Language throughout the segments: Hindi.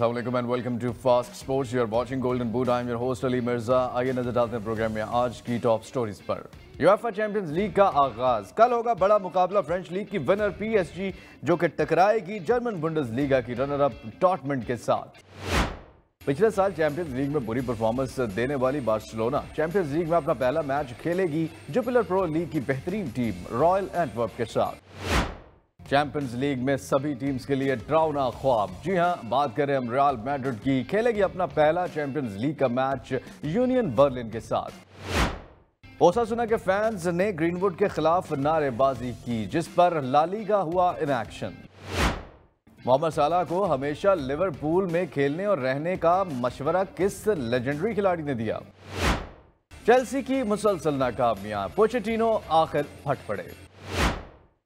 अस्सलाम वालेकुम and welcome to fast sports. You are watching golden boot. I am your host Ali Mirza. आइए नजर डालते हैं प्रोग्राम में आज की टॉप स्टोरीज पर। यूएफए चैंपियंस लीग का आगाज कल होगा। बड़ा मुकाबला फ्रेंच लीग की विनर पीएसजी जो कि टकराएगी जर्मन बुंडेसलीगा की रनर अप डॉर्टमुंड के साथ। पिछले साल चैंपियंस लीग में बुरी परफॉर्मेंस देने वाली बार्सिलोना चैंपियंस लीग में अपना पहला मैच खेलेगी जुपिटर प्रो लीग की बेहतरीन टीम रॉयल एंटवर्प के साथ। चैंपियंस लीग में सभी टीम्स के लिए डरावना ख्वाब। जी हां, बात करें हम रियल मैड्रिड की, खेलेगी अपना पहला चैंपियंस लीग का मैच यूनियन बर्लिन के साथ। ओसासुना के फैंस ने ग्रीनवुड के खिलाफ नारेबाजी की जिस पर ला लीगा हुआ इन एक्शन। मोहम्मद साला को हमेशा लिवरपूल में खेलने और रहने का मशवरा किस लेजेंडरी खिलाड़ी ने दिया। चेल्सी की मुसलसल नाकामियां, पोचेटिनो आखिर फट पड़े।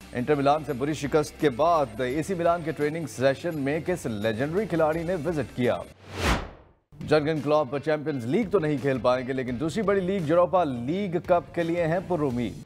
इंटर मिलान से बुरी शिकस्त के बाद एसी मिलान के ट्रेनिंग सेशन में किस लेजेंडरी खिलाड़ी ने विजिट किया। जर्गन क्लॉप चैंपियंस लीग तो नहीं खेल पाएंगे लेकिन दूसरी बड़ी लीग यूरोपा लीग कप के लिए हैं पुरुमीद।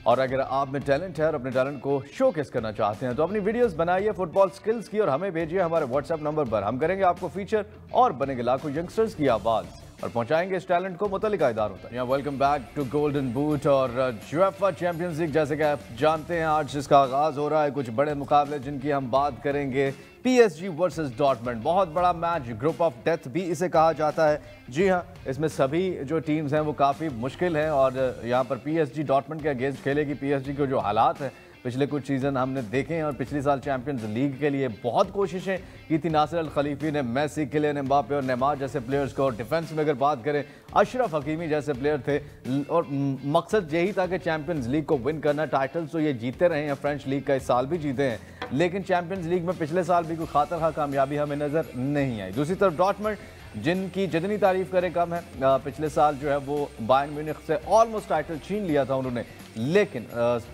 और अगर आप में टैलेंट है और अपने टैलेंट को शोकेस करना चाहते हैं तो अपनी वीडियोस बनाइए फुटबॉल स्किल्स की और हमें भेजिए हमारे व्हाट्सएप नंबर पर। हम करेंगे आपको फीचर और बनेंगे लाखों यंगस्टर्स की आवाज और पहुंचाएंगे इस टैलेंट को मुतल्लिका इदारों तक। Welcome back to golden boot. और यूएफए चैंपियंस लीग जैसे कि आप जानते हैं आज इसका आगाज हो रहा है। कुछ बड़े मुकाबले जिनकी हम बात करेंगे। पीएसजी वर्सेस डॉर्टमुंड, बहुत बड़ा मैच, ग्रुप ऑफ डेथ भी इसे कहा जाता है। जी हां, इसमें सभी जो टीम्स हैं वो काफ़ी मुश्किल हैं और यहाँ पर पीएसजी डॉर्टमुंड के अगेंस्ट खेलेगी। पीएसजी के जो हालात हैं पिछले कुछ सीजन हमने देखे हैं और पिछले साल चैंपियंस लीग के लिए बहुत कोशिशें की थी नासिर अल खलीफी ने, मेसी, किलियन एम्बापे और नेमार जैसे प्लेयर्स को। और डिफेंस में अगर बात करें अशरफ हकीमी जैसे प्लेयर थे और मकसद यही था कि चैंपियंस लीग को विन करना। टाइटल्स तो ये जीते रहे हैं, फ्रेंच लीग का इस साल भी जीते हैं, लेकिन चैंपियंस लीग में पिछले साल भी कोई खातर खा कामयाबी हमें नजर नहीं आई। दूसरी तरफ डॉर्टमुंड जिनकी जितनी तारीफ करें कम है। पिछले साल जो है वो बायर्न म्यूनिख से ऑलमोस्ट टाइटल छीन लिया था उन्होंने, लेकिन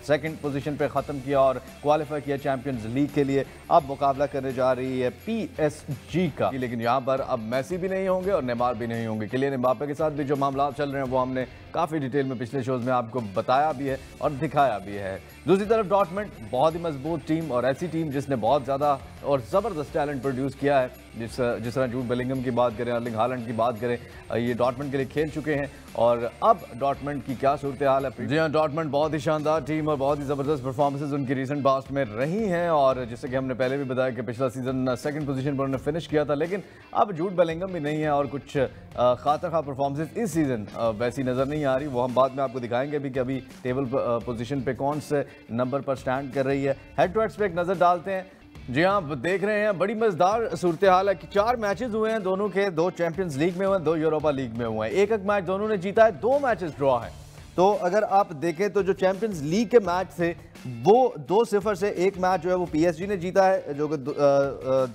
सेकंड पोजीशन पे ख़त्म किया और क्वालिफाई किया चैंपियंस लीग के लिए। अब मुकाबला करने जा रही है पीएसजी का, लेकिन यहाँ पर अब मेसी भी नहीं होंगे और नेमार भी नहीं होंगे। किलियन एम्बापे के साथ भी जो मामला चल रहे हैं वो हमने काफ़ी डिटेल में पिछले शोज में आपको बताया भी है और दिखाया भी है। दूसरी तरफ डॉर्टमुंड बहुत ही मजबूत टीम और ऐसी टीम जिसने बहुत ज़्यादा और ज़बरदस्त टैलेंट प्रोड्यूस किया है। जिस तरह जूड बेलिंगम की बात करें, अर्लिंग हालैंड की बात करें, ये डॉर्टमुंड के लिए खेल चुके हैं। और अब डॉर्टमुंड की क्या सूरत हाल है। जी हाँ, डॉर्टमुंड बहुत ही शानदार टीम और बहुत ही ज़बरदस्त परफॉर्मेंसेस उनकी रिसेंट पास्ट में रही हैं। और जैसे कि हमने पहले भी बताया कि पिछला सीजन सेकंड पोजीशन पर उन्होंने फिनिश किया था, लेकिन अब जूड बेलिंगम भी नहीं है और कुछ खातर खा परफॉर्मेंसेस इस सीज़न वैसी नज़र नहीं आ रही। वो हम बाद में आपको दिखाएंगे भी कि अभी टेबल पोजीशन पे कौन से नंबर पर स्टैंड कर रही है। हेड टू हेड्स पे एक नज़र डालते हैं। जी हाँ, देख रहे हैं बड़ी मजेदार सूरत हाल है कि 4 मैचेस हुए हैं दोनों के, 2 चैंपियंस लीग में हुए हैं, 2 यूरोपा लीग में हुए हैं। एक मैच दोनों ने जीता है, 2 मैचेस ड्रॉ है। तो अगर आप देखें तो जो चैंपियंस लीग के मैच थे वो 2-0 से एक मैच जो है वो पीएसजी ने जीता है जो कि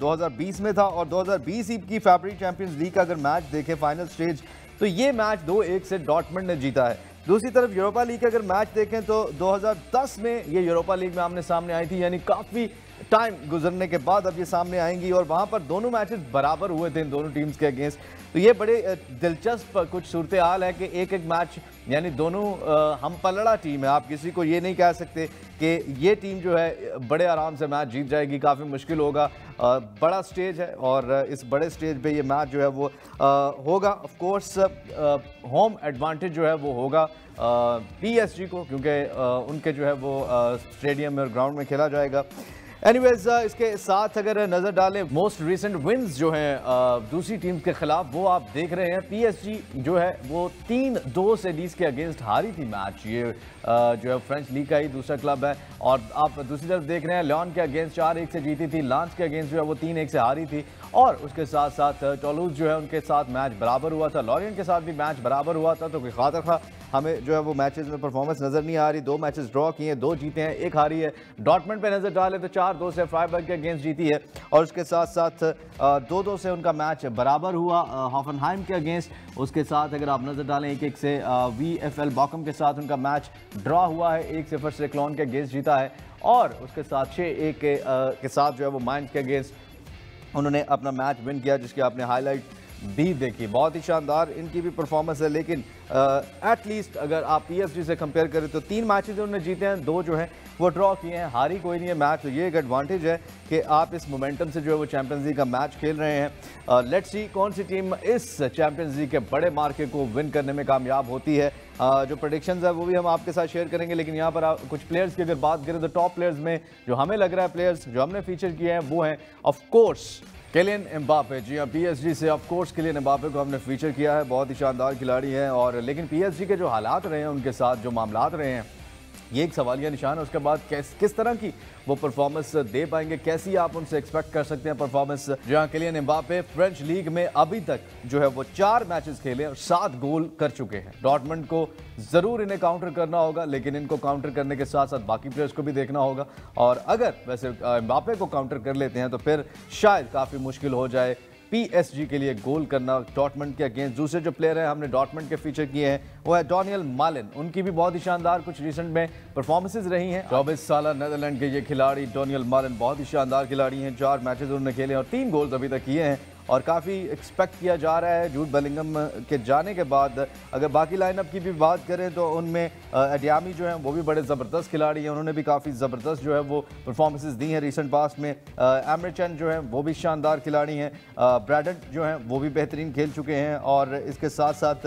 2020 में था। और 2020 की फरवरी चैंपियंस लीग का अगर मैच देखें फाइनल स्टेज तो ये मैच 2-1 से डॉर्टमुंड ने जीता है। दूसरी तरफ यूरोपा लीग का अगर मैच देखें तो 2010 में ये यूरोपा लीग में आमने सामने आई थी, यानी काफ़ी टाइम गुजरने के बाद अब ये सामने आएंगी और वहाँ पर दोनों मैचेस बराबर हुए थे इन दोनों टीम्स के अगेंस्ट। तो ये बड़े दिलचस्प कुछ सूरत हाल है कि एक मैच यानी दोनों हम पलड़ा टीम है। आप किसी को ये नहीं कह सकते कि ये टीम जो है बड़े आराम से मैच जीत जाएगी, काफ़ी मुश्किल होगा। बड़ा स्टेज है और इस बड़े स्टेज पे ये मैच जो है वो होगा। ऑफ कोर्स होम एडवांटेज जो है वो होगा पीएसजी को, क्योंकि उनके जो है वो स्टेडियम में और ग्राउंड में खेला जाएगा। एनीवेज इसके साथ अगर नज़र डालें मोस्ट रिसेंट विन्स जो हैं दूसरी टीम के खिलाफ वो आप देख रहे हैं। पीएसजी जो है वो 3-2 से लीड्स के अगेंस्ट हारी थी मैच। ये जो है फ्रेंच लीग का ही दूसरा क्लब है। और आप दूसरी तरफ देख रहे हैं लियोन के अगेंस्ट 4-1 से जीती थी, लांस के अगेंस्ट जो है वो 3-1 से हारी थी। और उसके साथ साथ टोलूज जो है उनके साथ मैच बराबर हुआ था, लॉरियन के साथ भी मैच बराबर हुआ था। तो कोई खातर खा हमें जो है वो मैचेस में परफॉर्मेंस नज़र नहीं आ रही। 2 मैचेस ड्रॉ किए हैं, 2 जीते हैं, 1 हारी है। डॉर्टमुंड पे नज़र डालें तो 4-2 से फ्राइबर्ग के अगेंस्ट जीती है और उसके साथ साथ 2-2 से उनका मैच बराबर हुआ हॉफनहाइम के अगेंस्ट। उसके साथ अगर आप नज़र डालें 1-1 से VfL बॉकम के साथ उनका मैच ड्रॉ हुआ है, 1-0 से क्लोन के अगेंस्ट जीता है। और उसके साथ 6-1 के साथ जो है वो माइंस के अगेंस्ट उन्होंने अपना मैच विन किया, जिसकी आपने हाईलाइट भी देखी, बहुत ही शानदार इनकी भी परफॉर्मेंस है। लेकिन एटलीस्ट अगर आप पीएसजी से कंपेयर करें तो 3 मैचेस उन्होंने जीते हैं, 2 जो हैं वो ड्रॉ किए हैं, हारी कोई नहीं है मैच। तो ये एक एडवांटेज है कि आप इस मोमेंटम से जो है वो चैंपियंस लीग का मैच खेल रहे हैं। लेट्स सी कौन सी टीम इस चैंपियंस लीग के बड़े मार्के को विन करने में कामयाब होती है। जो प्रेडिक्शंस है वो भी हम आपके साथ शेयर करेंगे। लेकिन यहाँ पर कुछ प्लेयर्स की अगर बात करें तो टॉप प्लेयर्स में जो हमें लग रहा है प्लेयर्स जो हमने फीचर किए हैं वो हैं ऑफ कोर्स किलियन एम्बापे। जी हाँ, पीएसजी से ऑफ कोर्स किलियन एम्बापे को हमने फीचर किया है, बहुत ही शानदार खिलाड़ी हैं। और लेकिन पीएसजी के जो हालात रहे हैं उनके साथ जो मामलात रहे हैं ये एक सवालिया निशान है। उसके बाद किस तरह की वो परफॉर्मेंस दे पाएंगे, कैसी आप उनसे एक्सपेक्ट कर सकते हैं परफॉर्मेंस। जहां किलियन एम्बापे फ्रेंच लीग में अभी तक जो है वो 4 मैचेस खेले और 7 गोल कर चुके हैं। डॉर्टमंड को जरूर इन्हें काउंटर करना होगा, लेकिन इनको काउंटर करने के साथ साथ बाकी प्लेयर्स को भी देखना होगा। और अगर वैसे एम्बापे को काउंटर कर लेते हैं तो फिर शायद काफ़ी मुश्किल हो जाए पीएसजी के लिए गोल करना डॉर्टमंड के अगेंस्ट। दूसरे जो प्लेयर हैं हमने डॉर्टमंड के फीचर किए हैं वो है डोनियल मालिन। उनकी भी बहुत ही शानदार कुछ रिसेंट में परफॉर्मेंसेज रही हैं। 24 साल नेदरलैंड के ये खिलाड़ी डोनियल मालिन बहुत ही शानदार खिलाड़ी हैं। 4 मैचेस उन्होंने खेले और 3 गोल्स अभी तक किए हैं। और काफ़ी एक्सपेक्ट किया जा रहा है जूड बेलिंगम के जाने के बाद। अगर बाकी लाइनअप की भी बात करें तो उनमें एडियामी जो हैं वो भी बड़े ज़बरदस्त खिलाड़ी हैं, उन्होंने भी काफ़ी ज़बरदस्त जो है वो परफॉर्मेंसेस दी हैं रिसेंट पास्ट में। एमरिचन जो हैं वो भी शानदार खिलाड़ी हैं। ब्रैडन जो हैं वो भी बेहतरीन खेल चुके हैं। और इसके साथ साथ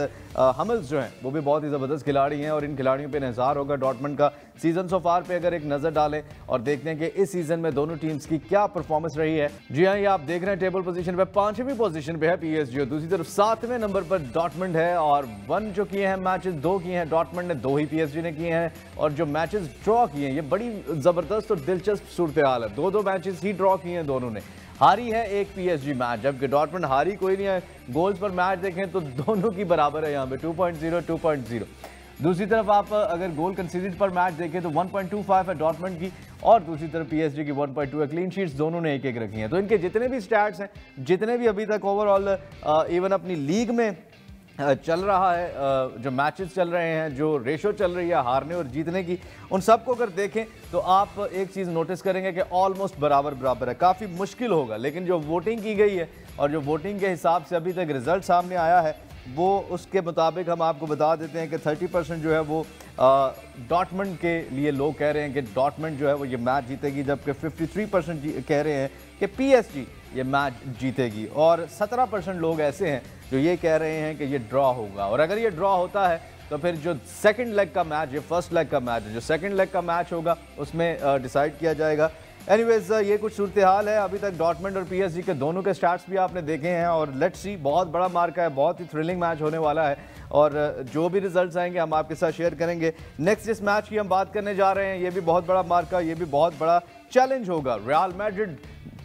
हमल्स जो हैं वो भी बहुत ही ज़बरदस्त खिलाड़ी हैं। और इन खिलाड़ियों पर इंतज़ार होगा डॉर्टमंड का सीजन सो फार पे अगर एक नज़र डालें और देखते हैं कि इस सीज़न में दोनों टीम्स की क्या परफॉर्मेंस रही है। जी हाँ, ये आप देख रहे हैं टेबल पोजीशन पे 5वीं पोजीशन पे है पीएसजी और दूसरी तरफ 7वें नंबर पर डॉर्टमंड है। और 1 जो किए हैं मैचेस 2 किए हैं डॉर्टमंड ने, 2 ही पीएसजी ने किए हैं। और जो मैचेस ड्रॉ किए हैं ये बड़ी ज़बरदस्त और दिलचस्प सूरत हाल है। 2-2 मैचेस ही ड्रॉ किए हैं दोनों ने। हारी है एक पीएसजी मैच, जबकि डॉर्टमंड हारी कोई नहीं है। गोल्स पर मैच देखें तो दोनों की बराबर है यहाँ पे 2.0 2.0। दूसरी तरफ आप अगर गोल कंसीडर्ड पर मैच देखें तो 1.25 है डॉर्टमंड की और दूसरी तरफ पीएसजी की 1.2 है। क्लीन शीट्स दोनों ने एक रखी हैं। तो इनके जितने भी स्टैट्स हैं, जितने भी अभी तक ओवरऑल इवन अपनी लीग में चल रहा है, जो मैचेस चल रहे हैं, जो रेशो चल रही है हारने और जीतने की, उन सबको अगर देखें तो आप एक चीज़ नोटिस करेंगे कि ऑलमोस्ट बराबर है। काफ़ी मुश्किल होगा, लेकिन जो वोटिंग की गई है और जो वोटिंग के हिसाब से अभी तक रिजल्ट सामने आया है वो उसके मुताबिक हम आपको बता देते हैं कि 30% जो है वो डॉर्टमंड के लिए लोग कह रहे हैं कि डॉर्टमंड जो है वो ये मैच जीतेगी, जबकि 53% कह रहे हैं कि पीएसजी ये मैच जीतेगी। और 17% लोग ऐसे हैं जो ये कह रहे हैं कि ये ड्रॉ होगा। और अगर ये ड्रॉ होता है तो फिर जो सेकंड लेग का मैच, ये फर्स्ट लेग का मैच है, जो सेकंड लेग का मैच होगा उसमें डिसाइड किया जाएगा। एनीवेज ये कुछ सूरत हाल है। अभी तक डॉर्टमंड और पीएसजी के दोनों के स्टार्ट्स भी आपने देखे हैं और लेट्स सी, बहुत बड़ा मार्का है, बहुत ही थ्रिलिंग मैच होने वाला है। और जो भी रिजल्ट्स आएंगे हम आपके साथ शेयर करेंगे। नेक्स्ट जिस मैच की हम बात करने जा रहे हैं ये भी बहुत बड़ा मार्का, ये भी बहुत बड़ा चैलेंज होगा। रियल मैड्रिड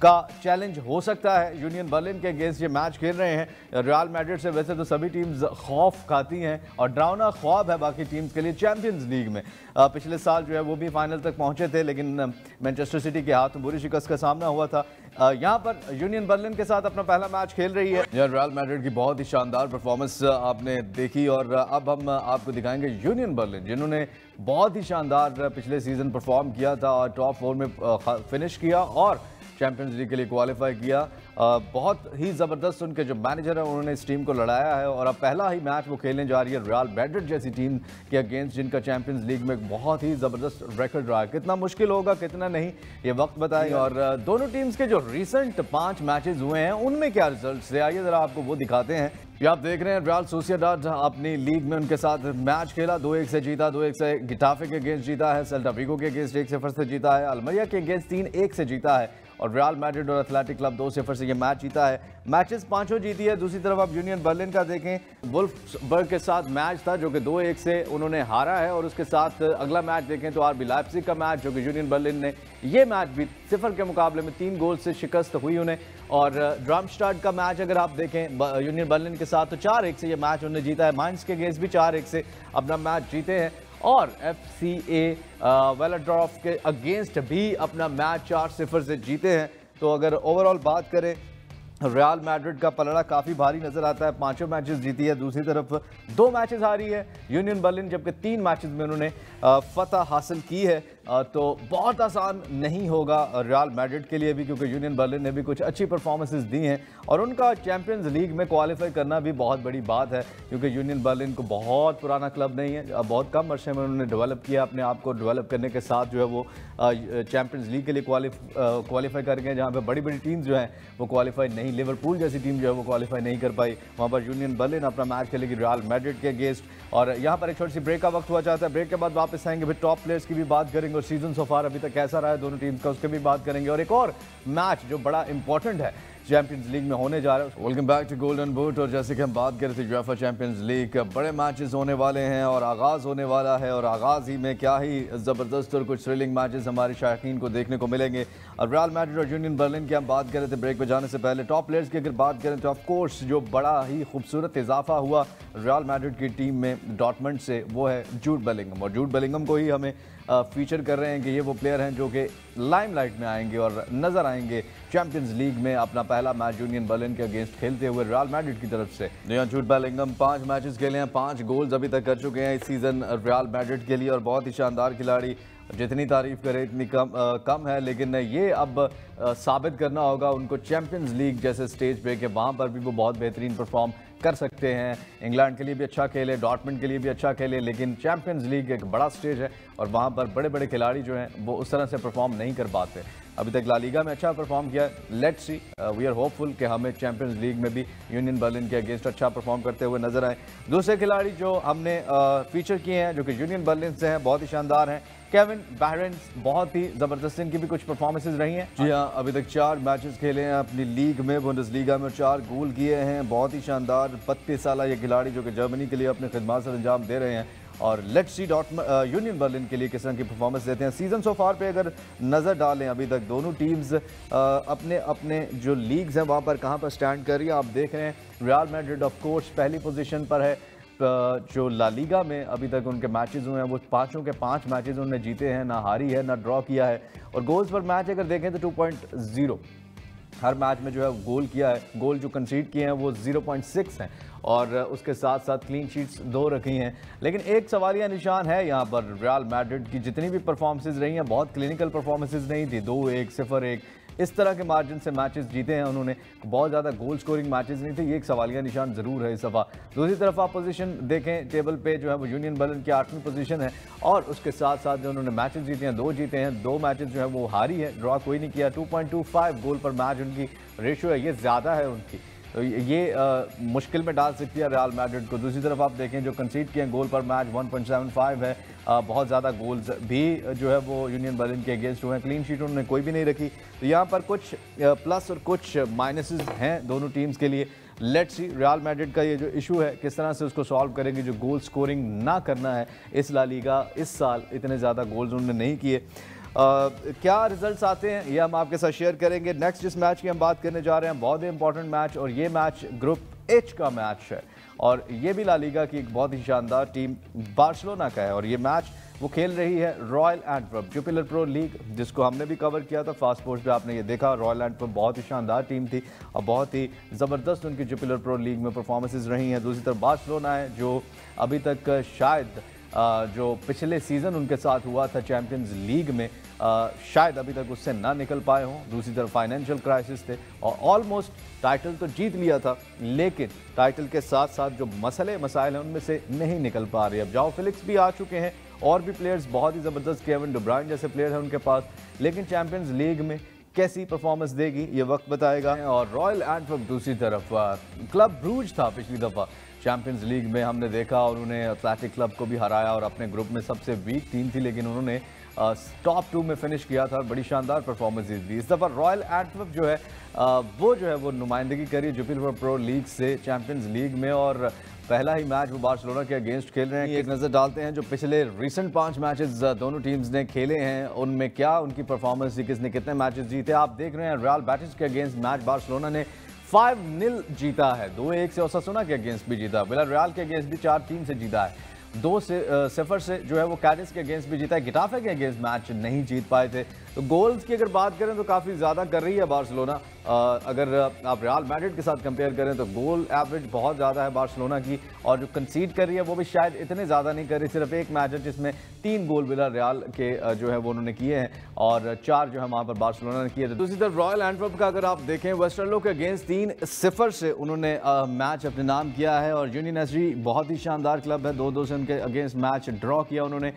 का चैलेंज हो सकता है। यूनियन बर्लिन के अगेंस्ट ये मैच खेल रहे हैं। रियल मैड्रिड से वैसे तो सभी टीम्स खौफ खाती हैं और डरावना ख्वाब है बाकी टीम्स के लिए चैंपियंस लीग में। पिछले साल जो है वो भी फाइनल तक पहुंचे थे, लेकिन मैनचेस्टर सिटी के हाथ में बुरी शिकस्त का सामना हुआ था। यहाँ पर यूनियन बर्लिन के साथ अपना पहला मैच खेल रही है। रियल मैड्रिड की बहुत ही शानदार परफॉर्मेंस आपने देखी और अब हम आपको दिखाएंगे यूनियन बर्लिन, जिन्होंने बहुत ही शानदार पिछले सीजन परफॉर्म किया था और टॉप 4 में फिनिश किया और चैंपियंस लीग के लिए क्वालिफाई किया। बहुत ही ज़बरदस्त उनके जो मैनेजर है उन्होंने इस टीम को लड़ाया है और अब पहला ही मैच वो खेलने जा रही है रियल मैड्रिड जैसी टीम के अगेंस्ट, जिनका चैंपियंस लीग में बहुत ही ज़बरदस्त रिकॉर्ड रहा है। कितना मुश्किल होगा कितना नहीं ये वक्त बताएंगे। और दोनों टीम्स के जो रिसेंट 5 मैचेस हुए हैं उनमें क्या रिजल्ट है आइए ज़रा आपको वो दिखाते हैं। ये आप देख रहे हैं रियल सोसिएडाड अपनी लीग में उनके साथ मैच खेला, 2-1 से जीता, 2-1 से गिटाफे के अगेंस्ट जीता है, सेल्टा विगो के अगेंस्ट 1-0 से जीता है, अल्मेरिया के अगेंस्ट 3-1 से जीता है और रियल मैड्रिड और एथलेटिक क्लब 2-0 से ये मैच जीता है। मैचेस 5 जीती है। दूसरी तरफ आप यूनियन बर्लिन का देखें, वुल्फ्सबर्ग के साथ मैच था जो कि 2-1 से उन्होंने हारा है और उसके साथ अगला मैच देखें तो आरबी लाइप्जिग का मैच जो कि यूनियन बर्लिन ने ये मैच भी 0 के मुकाबले में 3 गोल से शिकस्त हुई उन्हें। और ड्रामस्टाड का मैच अगर आप देखें यूनियन बर्लिन के साथ तो 4-1 से ये मैच उन्होंने जीता है। माइंस के अगेंस्ट भी 4-1 से अपना मैच जीते हैं और FCA वेलाड्रॉफ के अगेंस्ट भी अपना मैच 4-0 से जीते हैं। तो अगर ओवरऑल बात करें रियल मैड्रिड का पलड़ा काफ़ी भारी नजर आता है, 5 मैचेस जीती है, दूसरी तरफ 2 मैचेस हारी है यूनियन बर्लिन, जबकि 3 मैचेस में उन्होंने फतह हासिल की है। तो बहुत आसान नहीं होगा रियल मैड्रिड के लिए भी, क्योंकि यूनियन बर्लिन ने भी कुछ अच्छी परफॉर्मेंसेस दी हैं और उनका चैंपियंस लीग में क्वालिफाई करना भी बहुत बड़ी बात है, क्योंकि यूनियन बर्लिन को बहुत पुराना क्लब नहीं है, बहुत कम अर्से में उन्होंने डेवलप किया अपने आप को। डेवलप करने के साथ जो है वो चैंपियंस लीग के लिए क्वालिफाई कर गए, जहाँ पर बड़ी बड़ी टीम्स जो हैं वो क्वालिफाई नहीं, लिवरपूल जैसी टीम जो है वो क्वालिफाई नहीं कर पाई। वहाँ पर यूनियन बर्लिन अपना मैच खेलेगी रियल मैड्रिड के अगेंस्ट। और यहाँ पर एक छोटी सी ब्रेक का वक्त हुआ चाहता है, ब्रेक के बाद वापस आएंगे, फिर टॉप प्लेयर्स की भी बात करेंगे और सीजन सो फार अभी तक कैसा रहा है दोनों टीम्स का उसके भी बात करेंगे, और एक और मैच जो बड़ा इंपॉर्टेंट है चैंपियंस लीग में होने जा रहा है। Welcome back to golden boot. और जैसे कि हम बात कर रहे थे यूएफए चैंपियंस लीग के बड़े मैचेस होने वाले हैं और आगाज़ होने वाला है, और आगाज़ ही में क्या ही ज़बरदस्त और कुछ थ्रिलिंग मैचेस हमारे शायकीन को देखने को मिलेंगे। और रियल मैड्रिड और यूनियन बर्लिन की हम बात कर रहे थे ब्रेक पे जाने से पहले। टॉप प्लेयर्स की अगर बात करें तो ऑफ कोर्स जो बड़ा ही खूबसूरत इजाफा हुआ रियल मैड्रिड की टीम में डॉर्टमंड से, वो है जूड बेलिंगम। और जूड बेलिंगम को ही हमें फीचर कर रहे हैं कि ये वो प्लेयर हैं जो कि लाइमलाइट में आएंगे और नजर आएंगे चैंपियंस लीग में अपना पहला मैच यूनियन बर्लिन के अगेंस्ट खेलते हुए रियल मैड्रिड की तरफ से। जूड बेलिंगम 5 मैचेस खेले हैं, 5 गोल्स अभी तक कर चुके हैं इस सीज़न रियल मैड्रिड के लिए, और बहुत ही शानदार खिलाड़ी, जितनी तारीफ करे इतनी कम है। लेकिन ये अब साबित करना होगा उनको चैंपियंस लीग जैसे स्टेज पे कि वहाँ पर भी वो बहुत बेहतरीन परफॉर्म कर सकते हैं। इंग्लैंड के लिए भी अच्छा खेले, डॉर्टमंड के लिए भी अच्छा खेले, लेकिन चैंपियंस लीग एक बड़ा स्टेज है और वहाँ पर बड़े बड़े खिलाड़ी जो हैं वो उस तरह से परफॉर्म नहीं कर पाते। अभी तक ला लीगा में अच्छा परफॉर्म किया, let's see, we are hopeful कि हमें चैंपियंस लीग में भी यूनियन बर्लिन के अगेंस्ट अच्छा परफॉर्म करते हुए नजर आए। दूसरे खिलाड़ी जो हमने फीचर किए हैं जो कि यूनियन बर्लिन से हैं, बहुत ही शानदार हैं, केविन बेहरेंस, बहुत ही ज़बरदस्त इनकी भी कुछ परफॉर्मेंसेज रही हैं। जी हाँ, अभी तक 4 मैचेस खेले हैं अपनी लीग में, बुंडेसलीगा में 4 गोल किए हैं, बहुत ही शानदार 32 साल ये खिलाड़ी जो कि जर्मनी के लिए अपने खिदमत से अंजाम दे रहे हैं। और लेट्स सी यूनियन बर्लिन के लिए किस तरह की परफॉर्मेंस देते हैं। सीजन सो फार पे अगर नज़र डालें अभी तक दोनों टीम्स अपने अपने जो लीग्स हैं वहाँ पर कहाँ पर स्टैंड कर रही है, आप देख रहे हैं रियल मैड्रिड ऑफ कोर्स पहली पोजीशन पर है। जो ला लीगा में अभी तक उनके मैचेस हुए हैं वो 5 के 5 मैचेस उन्होंने जीते हैं, ना हारी है ना ड्रॉ किया है। और गोल्स पर मैच अगर देखें तो 2.0 हर मैच में जो है गोल किया है। गोल जो कंसीड किए हैं वो 0.6 हैं और उसके साथ साथ क्लीन शीट्स 2 रखी हैं। लेकिन एक सवालिया निशान है यहाँ पर, रियल मैड्रिड की जितनी भी परफॉर्मेंसेज रही हैं बहुत क्लिनिकल परफॉर्मेंसेज नहीं थी, 2-1, 0-1 इस तरह के मार्जिन से मैचेस जीते हैं उन्होंने, बहुत ज़्यादा गोल स्कोरिंग मैचेस नहीं थे। ये एक सवालिया निशान ज़रूर है इस दफ़ा। दूसरी तरफ आप पोजीशन देखें टेबल पे जो है वो यूनियन बर्लिन की 8वीं पोजीशन है और उसके साथ साथ जो उन्होंने मैचेस जीते हैं 2 जीते हैं, 2 मैचेस जो है वो हारी है, ड्रॉ कोई नहीं किया। 2.25 गोल पर मैच उनकी रेशियो है, ये ज़्यादा है उनकी, तो ये मुश्किल में डाल सकती है रियल मैड्रिड को। दूसरी तरफ आप देखें जो कंसीड किए हैं गोल पर मैच 1.75 है, बहुत ज़्यादा गोल्स भी जो है वो यूनियन बर्लिन के अगेंस्ट हुए हैं, क्लीन शीट उन्होंने कोई भी नहीं रखी। तो यहाँ पर कुछ प्लस और कुछ माइनसेस हैं दोनों टीम्स के लिए। लेट्स सी रियल मैड्रिड का ये जो इशू है किस तरह से उसको सॉल्व करेंगे, जो गोल स्कोरिंग ना करना है इस ला लीगा, इस साल इतने ज़्यादा गोल्स उन्होंने नहीं किए। क्या रिजल्ट्स आते हैं ये हम आपके साथ शेयर करेंगे। नेक्स्ट जिस मैच की हम बात करने जा रहे हैं बहुत ही इंपॉर्टेंट मैच, और ये मैच ग्रुप एच का मैच है और ये भी ला लीगा की एक बहुत ही शानदार टीम बार्सिलोना का है। और ये मैच वो खेल रही है रॉयल एंटवर्प जुपिलर प्रो लीग, जिसको हमने भी कवर किया था फास्ट स्पोर्ट्स पे, आपने ये देखा। रॉयल एंटवर्प बहुत ही शानदार टीम थी और बहुत ही ज़बरदस्त उनकी जुपिलर प्रो लीग में परफॉर्मेंसेज रही हैं। दूसरी तरफ बार्सिलोना है जो अभी तक शायद जो पिछले सीज़न उनके साथ हुआ था चैंपियंस लीग में, शायद अभी तक उससे ना निकल पाए हों। दूसरी तरफ फाइनेंशियल क्राइसिस थे और ऑलमोस्ट टाइटल तो जीत लिया था, लेकिन टाइटल के साथ साथ जो मसाइल हैं उनमें से नहीं निकल पा रहे। अब जाओ फिलिक्स भी आ चुके हैं और भी प्लेयर्स बहुत ही ज़बरदस्त, केविन डी ब्रुयने जैसे प्लेयर हैं उनके पास, लेकिन चैंपियंस लीग में कैसी परफॉर्मेंस देगी ये वक्त बताएगा। और रॉयल एंटवर्प दूसरी तरफ क्लब ब्रूज था पिछली दफ़ा चैंपियंस लीग में, हमने देखा, और उन्होंने एथलेटिक क्लब को भी हराया और अपने ग्रुप में सबसे वीक टीम थी, लेकिन उन्होंने टॉप 2 में फिनिश किया था, बड़ी शानदार परफॉर्मेंस दी। इस दफ़ा रॉयल एंटवर्प जो है वो नुमाइंदगी करी जुपिलर प्रो लीग से चैंपियंस लीग में, और पहला ही मैच वो बार्सिलोना के अगेंस्ट खेल रहे हैं। एक नज़र डालते हैं जो पिछले रिसेंट 5 मैचेस दोनों टीम्स ने खेले हैं उनमें क्या उनकी परफॉर्मेंस थी, किसने कितने मैचेस जीते। आप देख रहे हैं रियल बैटिस के अगेंस्ट मैच बार्सिलोना ने 5-0 जीता है, 2-1 से ओसासुना के अगेंस्ट भी जीता, विलारियल के अगेंस्ट भी 4-3 से जीता है। 2-0 से जो है वो कैडिस के अगेंस्ट भी जीता है। गिटाफे के अगेंस्ट मैच नहीं जीत पाए थे। तो गोल्स की अगर बात करें तो काफ़ी ज़्यादा कर रही है बार्सिलोना। अगर आप रियल मैड्रिड के साथ कंपेयर करें तो गोल एवरेज बहुत ज़्यादा है बार्सिलोना की, और जो कंसीड कर रही है वो भी शायद इतने ज़्यादा नहीं कर रही। सिर्फ एक मैच है जिसमें 3 गोल बिला रियल के जो है वो उन्होंने किए हैं, और 4 जो है वहाँ पर बार्सिलोना ने किए थे। दूसरी तरफ रॉयल एंटवर्प का अगर आप देखें, वेस्टर्लो के अगेंस्ट 3-0 से उन्होंने मैच अपने नाम किया है। और यूनियन एसजी बहुत ही शानदार क्लब है, 2-2 से उनके अगेंस्ट मैच ड्रॉ किया उन्होंने।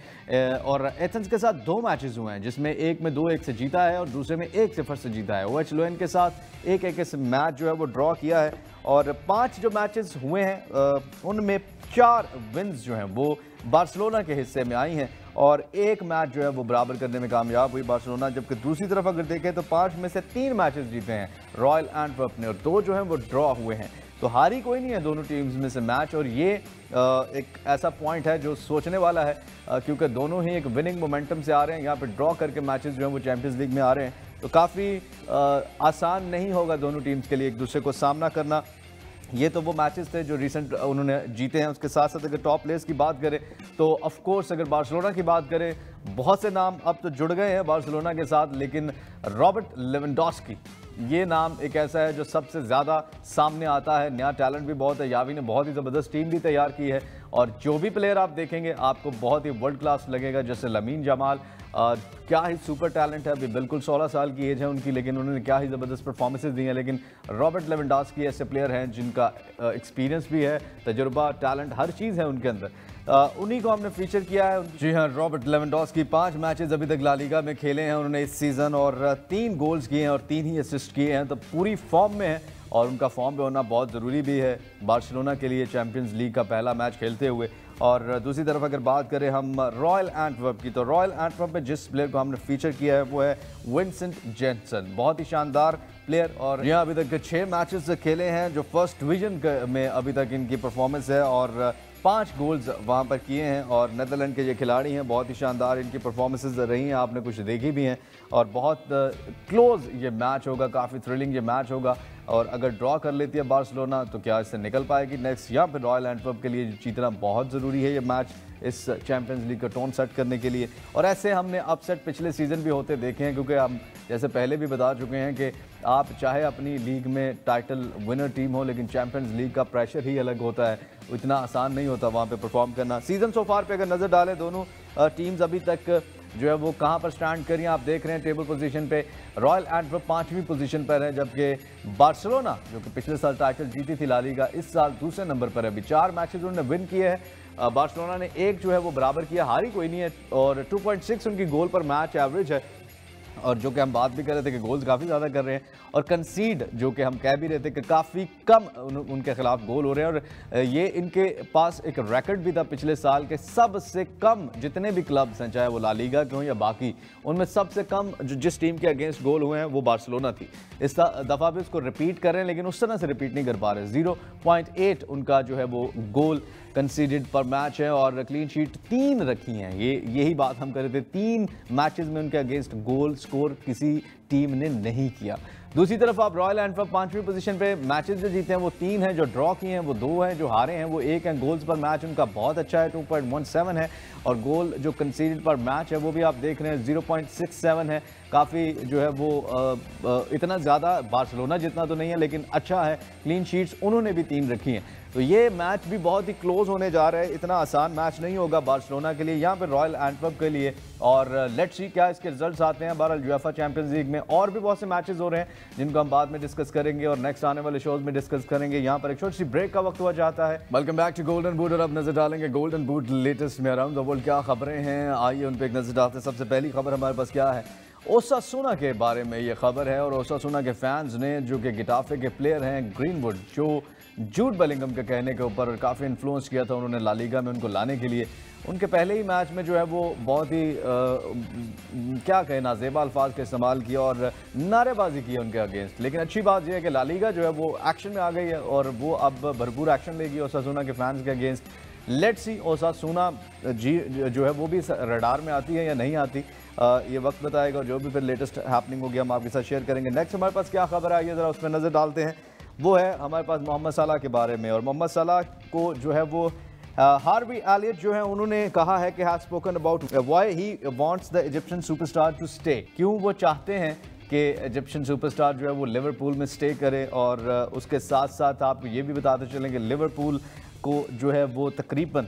और एथेंस के साथ 2 मैचेस हुए हैं, जिसमें एक में 2-1 से जीता है और दूसरे में 1-0 से जीता है। OH लोएन के साथ 1-1 से मैच जो है वो ड्रॉ किया है। और 5 जो मैचेस हुए हैं उनमें 4 विन्स जो हैं वो बार्सिलोना के हिस्से में आई हैं, और 1 मैच जो है वो बराबर करने में कामयाब हुई बार्सिलोना। जबकि दूसरी तरफ अगर देखें तो 5 में से 3 मैचेस जीते हैं रॉयल एंटवर्प ने, और 2 जो हैं वो ड्रॉ हुए हैं। तो हारी कोई नहीं है दोनों टीम्स में से मैच, और ये एक ऐसा पॉइंट है जो सोचने वाला है, क्योंकि दोनों ही एक विनिंग मोमेंटम से आ रहे हैं। यहाँ पे ड्रॉ करके मैचेस जो हैं वो चैंपियंस लीग में आ रहे हैं, तो काफ़ी आसान नहीं होगा दोनों टीम्स के लिए एक दूसरे को सामना करना। ये तो वो मैचेस थे जो रिसेंट उन्होंने जीते हैं। उसके साथ साथ अगर टॉप प्लेयर्स की बात करें तो ऑफ कोर्स अगर बार्सिलोना की बात करें, बहुत से नाम अब तो जुड़ गए हैं बार्सिलोना के साथ, लेकिन रॉबर्ट लेवेंडोस्की ये नाम एक ऐसा है जो सबसे ज़्यादा सामने आता है। नया टैलेंट भी बहुत है, यावी ने बहुत ही ज़बरदस्त टीम भी तैयार की है, और जो भी प्लेयर आप देखेंगे आपको बहुत ही वर्ल्ड क्लास लगेगा। जैसे लमीन जमाल, क्या ही सुपर टैलेंट है, अभी बिल्कुल 16 साल की एज है उनकी, लेकिन उन्होंने क्या ही ज़बरदस्त परफॉर्मेंसेस दी हैं। लेकिन रॉबर्ट लेवेंडोस्की ऐसे प्लेयर हैं जिनका एक्सपीरियंस भी है, तजुर्बा, टैलेंट, हर चीज़ है उनके अंदर। उन्हीं को हमने फीचर किया है। जी हाँ, रॉबर्ट लेवेंडोस्की 5 मैचेस अभी तक ला लीगा में खेले हैं उन्होंने इस सीज़न, और 3 गोल्स किए हैं और 3 ही असिस्ट किए हैं, तो पूरी फॉर्म में है, और उनका फॉर्म पे होना बहुत ज़रूरी भी है बार्सिलोना के लिए चैंपियंस लीग का पहला मैच खेलते हुए। और दूसरी तरफ अगर बात करें हम रॉयल एंटवर्प की, तो रॉयल एंटवर्प में जिस प्लेयर को हमने फीचर किया है वो है विंसेंट जेनसन। बहुत ही शानदार प्लेयर, और यहाँ अभी तक 6 मैचेस खेले हैं जो फर्स्ट डिवीजन में अभी तक इनकी परफॉर्मेंस है, और 5 गोल्स वहाँ पर किए हैं। और नेदरलैंड के ये खिलाड़ी हैं, बहुत ही शानदार इनकी परफॉर्मेंसेस रही हैं, आपने कुछ देखी भी हैं, और बहुत क्लोज ये मैच होगा, काफ़ी थ्रिलिंग ये मैच होगा। और अगर ड्रॉ कर लेती है बार्सिलोना तो क्या इससे निकल पाएगी नेक्स्ट? यहाँ पर रॉयल एंटवर्प के लिए जीतना बहुत ज़रूरी है ये मैच इस चैंपियंस लीग का टोन सेट करने के लिए। और ऐसे हमने अपसेट पिछले सीज़न भी होते देखे हैं, क्योंकि हम जैसे पहले भी बता चुके हैं कि आप चाहे अपनी लीग में टाइटल विनर टीम हो, लेकिन चैंपियंस लीग का प्रेशर ही अलग होता है, इतना आसान नहीं होता वहाँ पे परफॉर्म करना। सीज़न सो फार पे अगर नज़र डालें, दोनों टीम्स अभी तक जो है वो कहाँ पर स्टैंड करिए आप देख रहे हैं टेबल पोजीशन पे। रॉयल एंटवर्प 5वीं पोजीशन पर है, जबकि बार्सिलोना जो कि पिछले साल टाइटल जीती थी ला लीगा, इस साल दूसरे नंबर पर है। अभी 4 मैचेस उन्होंने विन किए हैं, बार्सिलोना ने 1 जो है वो बराबर किया, हारी कोई नहीं है, और 2.6 उनकी गोल पर मैच एवरेज है। और जो कि हम बात भी कर रहे थे कि गोल्स काफ़ी ज़्यादा कर रहे हैं, और कंसीड जो कि हम कह भी रहे थे कि काफ़ी कम उनके खिलाफ गोल हो रहे हैं। और ये इनके पास एक रिकॉर्ड भी था पिछले साल के, सबसे कम जितने भी क्लब्स हैं, चाहे वो ला लीगा के हों या बाकी, उनमें सबसे कम जिस टीम के अगेंस्ट गोल हुए हैं वो बार्सिलोना थी। इस दफ़ा भी उसको रिपीट कर रहे हैं, लेकिन उस तरह से रिपीट नहीं कर पा रहे। 0.8 उनका जो है वो गोल कंसीडेड पर मैच है, और क्लीन शीट 3 रखी हैं। यही बात हम कर रहे थे, 3 मैचेस में उनके अगेंस्ट गोल स्कोर किसी टीम ने नहीं किया। दूसरी तरफ आप रॉयल एंटवर्प 5वीं पोजीशन पे, मैचेस जो जीते हैं वो 3 हैं, जो ड्रॉ किए हैं वो 2 हैं, जो हारे हैं वो 1 हैं। गोल्स पर मैच उनका बहुत अच्छा है, 2.17 है, और गोल जो कंसीडेड पर मैच है वो भी आप देख रहे हैं 0.67 है। काफ़ी जो है वो इतना ज़्यादा बार्सिलोना जितना तो नहीं है, लेकिन अच्छा है। क्लीन शीट्स उन्होंने भी 3 रखी हैं, तो ये मैच भी बहुत ही क्लोज होने जा रहा है। इतना आसान मैच नहीं होगा बार्सिलोना के लिए, यहाँ पर रॉयल एंटवर्प के लिए। और लेट्स सी क्या इसके रिजल्ट्स आते हैं। बहरहाल यूएफए चैंपियंस लीग में और भी बहुत से मैचेस हो रहे हैं जिनको हम बाद में डिस्कस करेंगे और नेक्स्ट आने वाले शोज में डिस्कस करेंगे। यहाँ पर एक छोटी सी ब्रेक का वक्त हुआ जाता है। Welcome back to golden boot, और अब नजर डालेंगे गोल्डन बूट लेटेस्ट में अराउंड द वर्ल्ड क्या खबरें हैं, आइए उन पर एक नजर डालते हैं। सबसे पहली खबर हमारे पास क्या है, ओसासुना के बारे में ये खबर है। और ओसासुना के फैंस ने, जो कि गिटाफे के प्लेयर हैं ग्रीनवुड, जो जूड बेलिंगम के कहने के ऊपर काफ़ी इन्फ्लुएंस किया था उन्होंने ला लीगा में उनको लाने के लिए, उनके पहले ही मैच में जो है वो बहुत ही क्या कहें नाजेबा अल्फाज का इस्तेमाल किया और नारेबाजी की उनके अगेंस्ट। लेकिन अच्छी बात यह है कि ला लीगा जो है वो एक्शन में आ गई है और वो अब भरपूर एक्शन लेगी ओसासुना के फैंस के अगेंस्ट। लेट्स सी ओसासुना जी जो है वो भी रडार में आती है या नहीं आती, ये वक्त बताएगा। जो भी फिर लेटेस्ट हैपनिंग होगी हम आपके साथ शेयर करेंगे। नेक्स्ट हमारे पास क्या खबर आई है ज़रा उसमें नज़र डालते हैं। वो है हमारे पास मोहम्मद सलाह के बारे में। और मोहम्मद सलाह को जो है वो हार्वी एलियट जो है उन्होंने कहा है कि has spoken about why he wants the Egyptian superstar to stay, क्यों वो चाहते हैं कि इजिप्शियन सुपरस्टार जो है वो लिवरपूल में स्टे करे। और उसके साथ साथ आपको ये भी बताते चलें कि लिवरपूल को जो है वो तकरीबन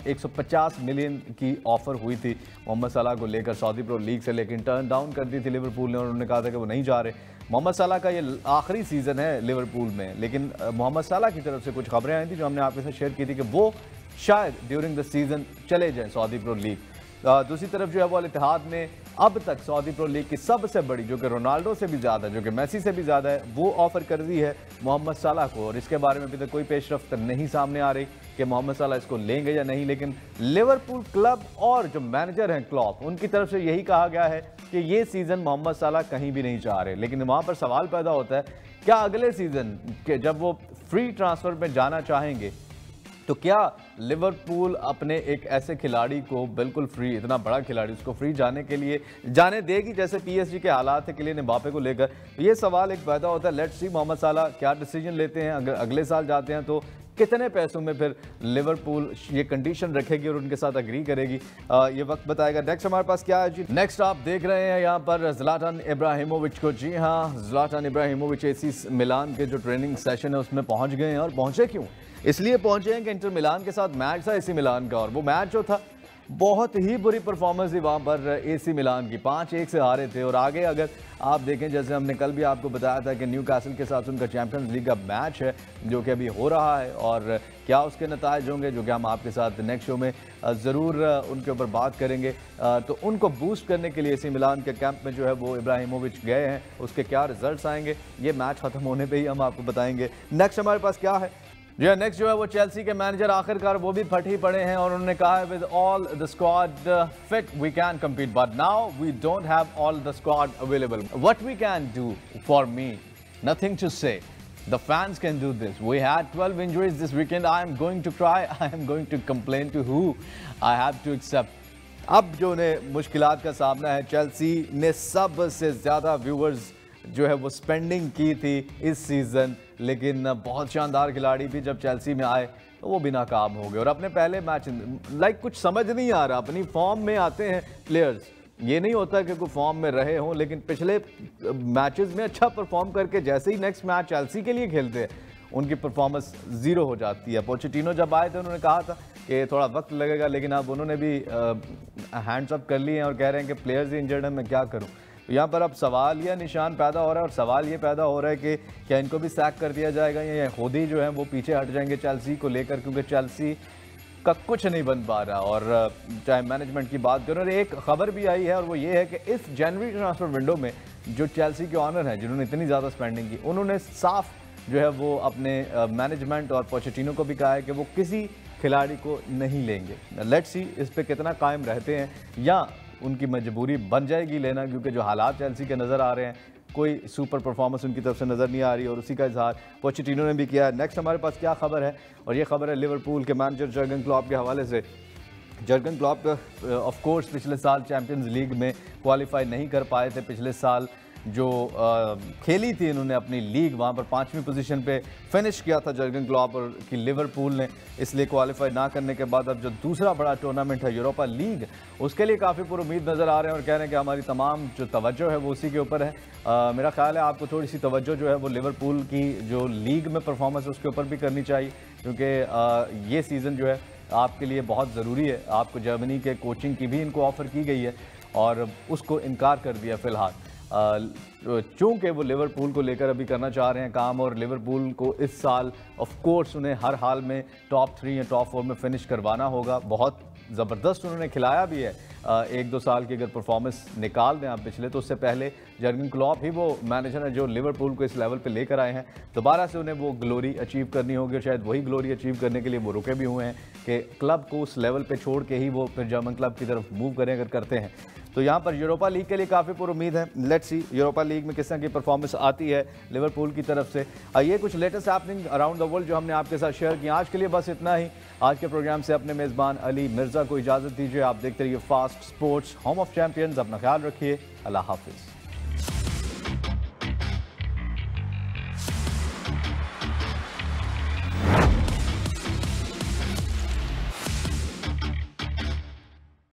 150 मिलियन की ऑफ़र हुई थी मोहम्मद सलाह को लेकर सऊदी प्रो लीग से, लेकिन टर्न डाउन कर दी थी लिवरपूल ने और उन्होंने कहा था कि वो नहीं जा रहे। मोहम्मद सलाह का ये आखिरी सीज़न है लिवरपूल में, लेकिन मोहम्मद सलाह की तरफ से कुछ खबरें आई थी जो हमने आपके साथ शेयर की थी कि वो शायद ड्यूरिंग द सीज़न चले जाएँ सऊदी प्रो लीग। दूसरी तरफ जो है वो अल इत्तेहाद ने अब तक सऊदी प्रो लीग की सबसे बड़ी, जो कि रोनाल्डो से भी ज़्यादा, जो कि मेसी से भी ज़्यादा है, वो ऑफ़र कर दी है मोहम्मद सलाह को। और इसके बारे में अभी तक कोई पेशरफ्त नहीं सामने आ रही कि मोहम्मद सलाह इसको लेंगे या नहीं, लेकिन लिवरपूल क्लब और जो मैनेजर हैं क्लॉप, उनकी तरफ से यही कहा गया है कि ये सीज़न मोहम्मद सलाह कहीं भी नहीं चाह रहे। लेकिन वहाँ पर सवाल पैदा होता है, क्या अगले सीज़न के जब वो फ्री ट्रांसफ़र में जाना चाहेंगे तो क्या लिवरपूल अपने एक ऐसे खिलाड़ी को बिल्कुल फ्री, इतना बड़ा खिलाड़ी, उसको फ्री जाने के लिए जाने देगी जैसे पीएसजी के हालात है किलियन एम्बापे को लेकर? ये सवाल एक पैदा होता है। लेट्स सी मोहम्मद सलाह क्या डिसीजन लेते हैं। अगर अगले साल जाते हैं तो कितने पैसों में फिर लिवरपूल ये कंडीशन रखेगी और उनके साथ अग्री करेगी, ये वक्त बताएगा। नेक्स्ट हमारे पास क्या है जी? नेक्स्ट आप देख रहे हैं यहाँ पर ज़्लाटन इब्राहिमोविच को। जी हाँ, ज़्लाटन इब्राहिमोविच एसी मिलान के जो ट्रेनिंग सेशन है उसमें पहुँच गए हैं। और पहुँचे क्यों? इसलिए पहुंचे हैं कि इंटर मिलान के साथ मैच था एसी मिलान का, और वो मैच जो था बहुत ही बुरी परफॉर्मेंस थी वहाँ पर एसी मिलान की, 5-1 से हारे थे। और आगे अगर आप देखें, जैसे हमने कल भी आपको बताया था कि न्यूकासल के साथ उनका चैंपियंस लीग का मैच है जो कि अभी हो रहा है, और क्या उसके नताइज होंगे जो कि हम आपके साथ नेक्स्ट शो में ज़रूर उनके ऊपर बात करेंगे। तो उनको बूस्ट करने के लिए एसी मिलान के कैंप में जो है वो इब्राहिमोविच गए हैं, उसके क्या रिजल्ट्स आएंगे ये मैच ख़त्म होने पर ही हम आपको बताएंगे। नेक्स्ट हमारे पास क्या है जी? नेक्स्ट जो है वो चेल्सी के मैनेजर आखिरकार वो भी फट ही पड़े हैं और उन्होंने कहा है with all the squad fit we can compete but now we don't have all the squad available. What we can do for me, nothing to say, the fans can do this. We had 12 injuries this weekend, I am going to try, I am going to complain to who, I have to accept. अब जो उन्हें मुश्किलात का सामना है, चेल्सी ने सबसे ज़्यादा व्यूअर्स जो है वो स्पेंडिंग की थी इस सीज़न, लेकिन बहुत शानदार खिलाड़ी भी जब चेल्सी में आए तो वो भी नाकाम हो गए। और अपने पहले मैच कुछ समझ नहीं आ रहा, अपनी फॉर्म में आते हैं प्लेयर्स, ये नहीं होता कि कोई फॉर्म में रहे हों, लेकिन पिछले मैचेस में अच्छा परफॉर्म करके जैसे ही नेक्स्ट मैच चेल्सी के लिए खेलते हैं उनकी परफॉर्मेंस ज़ीरो हो जाती है। पोचेटिनो जब आए थे उन्होंने कहा था कि थोड़ा वक्त लगेगा, लेकिन अब उन्होंने भी हैंड्स अप कर लिए हैं और कह रहे हैं कि प्लेयर्स ही इंजर्ड हैं, मैं क्या करूँ। तो यहाँ पर अब सवाल या निशान पैदा हो रहा है, और सवाल ये पैदा हो रहा है कि क्या इनको भी सैक कर दिया जाएगा या खुद ही जो है वो पीछे हट जाएंगे चेल्सी को लेकर, क्योंकि चेल्सी का कुछ नहीं बन पा रहा। और चाहे मैनेजमेंट की बात करें, और एक खबर भी आई है और वो ये है कि इस जनवरी ट्रांसफर विंडो में जो चेल्सी के ऑनर हैं जिन्होंने इतनी ज़्यादा स्पेंडिंग की, उन्होंने साफ जो है वो अपने मैनेजमेंट और पोचेटिनो को भी कहा है कि वो किसी खिलाड़ी को नहीं लेंगे। लेट्स सी इस पर कितना कायम रहते हैं या उनकी मजबूरी बन जाएगी लेना, क्योंकि जो हालात चेल्सी के नज़र आ रहे हैं कोई सुपर परफॉर्मेंस उनकी तरफ से नज़र नहीं आ रही, और उसी का इजहार पोचेटिनो ने भी किया है। नेक्स्ट हमारे पास क्या खबर है, और ये खबर है लिवरपूल के मैनेजर जर्गन क्लॉप के हवाले से। जर्गन क्लॉप ऑफ कोर्स पिछले साल चैंपियंस लीग में क्वालिफाई नहीं कर पाए थे। पिछले साल जो खेली थी इन्होंने अपनी लीग, वहाँ पर 5वीं पोजीशन पे फिनिश किया था जर्गन क्लॉप और की लिवरपूल ने, इसलिए क्वालिफाई ना करने के बाद अब जो दूसरा बड़ा टूर्नामेंट है यूरोपा लीग, उसके लिए काफ़ी पुरुमीद नज़र आ रहे हैं और कह रहे हैं कि हमारी तमाम जो तवज्जो है वो उसी के ऊपर है। मेरा ख्याल है आपको थोड़ी सी तवज्जो जो है वो लिवरपूल की जो लीग में परफॉर्मेंस है उसके ऊपर भी करनी चाहिए, क्योंकि ये सीज़न जो है आपके लिए बहुत ज़रूरी है। आपको जर्मनी के कोचिंग की भी इनको ऑफ़र की गई है और उसको इनकार कर दिया फ़िलहाल, चूँकि वो लिवरपूल को लेकर अभी करना चाह रहे हैं काम, और लिवरपूल को इस साल ऑफ कोर्स उन्हें हर हाल में टॉप 3 या टॉप 4 में फिनिश करवाना होगा। बहुत ज़बरदस्त उन्होंने खिलाया भी है। 1-2 साल की अगर परफॉर्मेंस निकाल दें आप पिछले, तो उससे पहले जर्गन क्लॉप ही वो मैनेजर है जो लिवरपूल को इस लेवल पे लेकर आए हैं। दोबारा से उन्हें वो ग्लोरी अचीव करनी होगी, और शायद वही ग्लोरी अचीव करने के लिए वो रुके भी हुए हैं कि क्लब को उस लेवल पे छोड़ के ही वो फिर जर्मन क्लब की तरफ मूव करें अगर करते हैं। तो यहाँ पर यूरोपा लीग के लिए काफ़ी पुरुमीद है। लेट्स सी यूरोपा लीग में किस तरह की परफॉर्मेंस आती है लिवरपूल की तरफ से। ये कुछ latest happening around the world जो हमने आपके साथ शेयर किया। आज के लिए बस इतना ही। आज के प्रोग्राम से अपने मेज़बान अली मिर्ज़ा को इजाज़त दीजिए। आप देखते रहिए fast sports, home of champions. अपना ख्याल रखिए। अल्लाह हाफिज़।